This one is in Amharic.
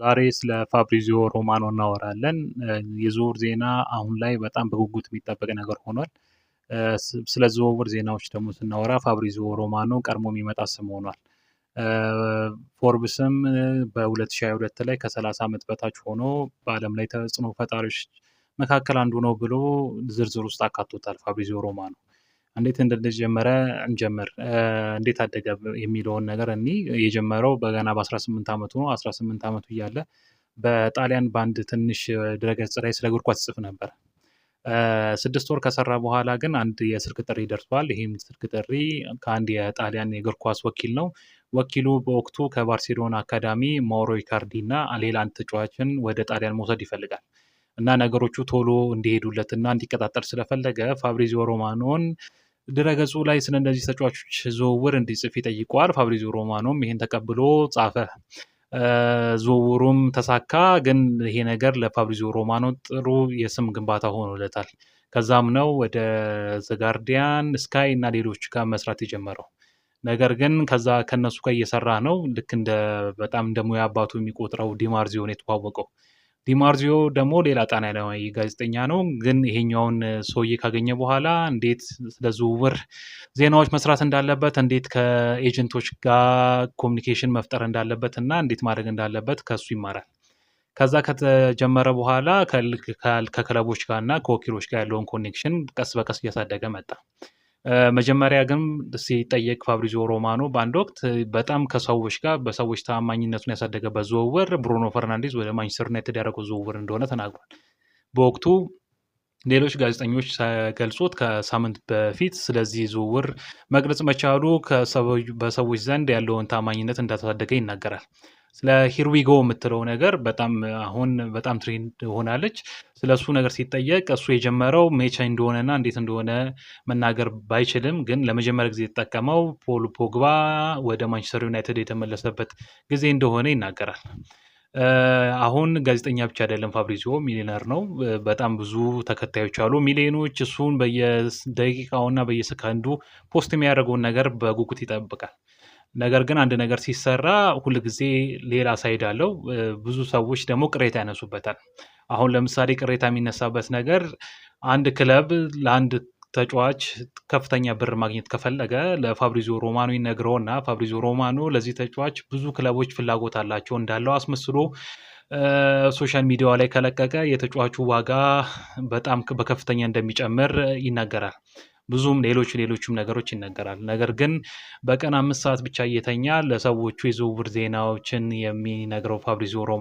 ዛሬ ስለ ፋብሪዚዮ ሮማኖ እናወራለን። የዝውውር ዜና አሁን ላይ በጣም በጉጉት የሚጠበቅ ነገር ሆኗል። ስለ ዝውውር ዜናዎች ደግሞ ስናወራ ፋብሪዚዮ ሮማኖ ቀድሞ የሚመጣ ስም ሆኗል። ፎርብስም በ2022 ላይ ከ30 ዓመት በታች ሆኖ በዓለም ላይ ተጽዕኖ ፈጣሪዎች መካከል አንዱ ነው ብሎ ዝርዝር ውስጥ አካቶታል። ፋብሪዚዮ ሮማኖ እንዴት እንደጀመረ እንጀምር። እንዴት አደገ የሚለውን ነገር የጀመረው በገና በ18 ዓመቱ ነው። 18 ዓመቱ እያለ በጣሊያን ባንድ ትንሽ ድረገጽ ላይ ስለ እግር ኳስ ይጽፍ ነበር። 6 ወር ከሰራ በኋላ ግን አንድ የስልክ ጥሪ ደርሷል። ይህም ስልክ ጥሪ ከአንድ የጣሊያን የእግር ኳስ ወኪል ነው። ወኪሉ በወቅቱ ከባርሴሎና አካዳሚ ማውሮ ኢካርዲ እና ሌላ አንድ ተጫዋችን ወደ ጣሊያን መውሰድ ይፈልጋል እና ነገሮቹ ቶሎ እንዲሄዱለትና እንዲቀጣጠል ስለፈለገ ፋብሪዚዮ ሮማኖን ድረገጹ ላይ ስለ እነዚህ ተጫዋቾች ዝውውር እንዲጽፍ ይጠይቀዋል። ፋብሪዚዮ ሮማኖም ይሄን ተቀብሎ ጻፈ። ዝውውሩም ተሳካ። ግን ይሄ ነገር ለፋብሪዚዮ ሮማኖ ጥሩ የስም ግንባታ ሆኖለታል። ከዛም ነው ወደ ዘጋርዲያን፣ ስካይ እና ሌሎች ጋር መስራት የጀመረው። ነገር ግን ከነሱ ጋር እየሰራ ነው። ልክ በጣም እንደ ሙያ አባቱ የሚቆጥረው ዲማርዚዮን የተዋወቀው። ዲማርዚዮ ደግሞ ሌላ ጣሊያናዊ ጋዜጠኛ ነው። ግን ይሄኛውን ሰውዬ ካገኘ በኋላ እንዴት ስለ ዝውውር ዜናዎች መስራት እንዳለበት፣ እንዴት ከኤጀንቶች ጋር ኮሚኒኬሽን መፍጠር እንዳለበት እና እንዴት ማድረግ እንዳለበት ከሱ ይማራል። ከዛ ከተጀመረ በኋላ ከክለቦች ጋር እና ከወኪሎች ጋር ያለውን ኮኔክሽን ቀስ በቀስ እያሳደገ መጣ። መጀመሪያ ግን ሲጠየቅ ፋብሪዚዮ ሮማኖ በአንድ ወቅት በጣም ከሰዎች ጋር በሰዎች ተአማኝነቱን ያሳደገበት ዝውውር ብሩኖ ፈርናንዴዝ ወደ ማንቸስተር ዩናይትድ ያደረገው ዝውውር እንደሆነ ተናግሯል። በወቅቱ ሌሎች ጋዜጠኞች ሳይገልጹት ከሳምንት በፊት ስለዚህ ዝውውር መግለጽ መቻሉ በሰዎች ዘንድ ያለውን ታማኝነት እንዳሳደገ ይናገራል። ስለ ሂርዊጎ የምትለው ነገር አሁን በጣም ትሬንድ ሆናለች። ስለ እሱ ነገር ሲጠየቅ እሱ የጀመረው መቼ እንደሆነና እንዴት እንደሆነ መናገር ባይችልም ግን ለመጀመሪያ ጊዜ የተጠቀመው ፖል ፖግባ ወደ ማንቸስተር ዩናይትድ የተመለሰበት ጊዜ እንደሆነ ይናገራል። አሁን ጋዜጠኛ ብቻ አይደለም፣ ፋብሪዚዮ ሚሊዮነር ነው። በጣም ብዙ ተከታዮች አሉ፣ ሚሊዮኖች። እሱን በየደቂቃውና በየሰከንዱ ፖስት የሚያደርገውን ነገር በጉጉት ይጠብቃል። ነገር ግን አንድ ነገር ሲሰራ ሁል ጊዜ ሌላ ሳይድ አለው። ብዙ ሰዎች ደግሞ ቅሬታ ያነሱበታል። አሁን ለምሳሌ ቅሬታ የሚነሳበት ነገር አንድ ክለብ ለአንድ ተጫዋች ከፍተኛ ብር ማግኘት ከፈለገ ለፋብሪዚዮ ሮማኖ ይነግረውና ፋብሪዚዮ ሮማኖ ለዚህ ተጫዋች ብዙ ክለቦች ፍላጎት አላቸው እንዳለው አስመስሎ ሶሻል ሚዲያው ላይ ከለቀቀ የተጫዋቹ ዋጋ በጣም በከፍተኛ እንደሚጨምር ይናገራል። ብዙም ሌሎችም ነገሮች ይነገራል። ነገር ግን በቀን 5 ሰዓት ብቻ እየተኛ ለሰዎቹ የዝውውር ዜናዎችን የሚነግረው ፋብሪዚዮ ሮማኖ